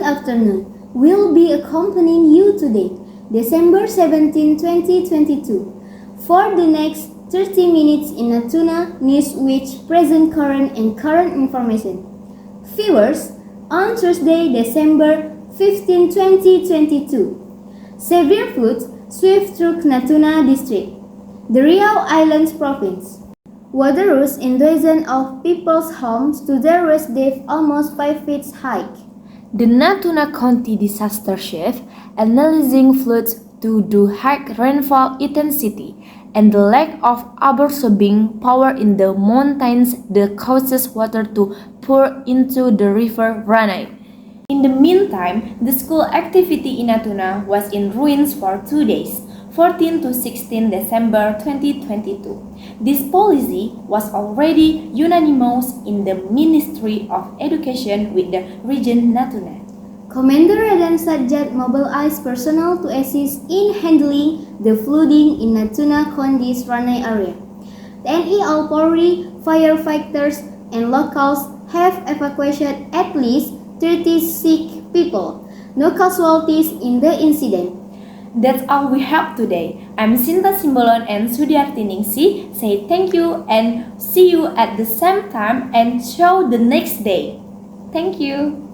afternoon. We'll be accompanying you today, December 17, 2022, for the next 30 minutes in Natuna News with present, current, and current information. Viewers, on Thursday, December 15, 2022, severe floods swept through Natuna District, the Riau Islands province. Water rose in dozens of people's homes to their rest depth almost 5 feet high. The Natuna County Disaster Chief, analyzing floods due to high rainfall intensity and the lack of absorbing power in the mountains that causes water to pour into the river Ranai. In the meantime, the school activity in Natuna was in ruins for 2 days, 14 to 16 December 2022. This policy was already unanimous in the Ministry of Education with the region Natuna. Commander Radan Sajjad mobilized personnel to assist in handling the flooding in Natuna County's Ranai area. TNI Polri, firefighters, and locals have evacuated at least 30 sick people. No casualties in the incident. That's all we have today. I'm Sinta Simbolon and Sudiarti Ningsi. Say thank you and see you at the same time and show the next day. Thank you.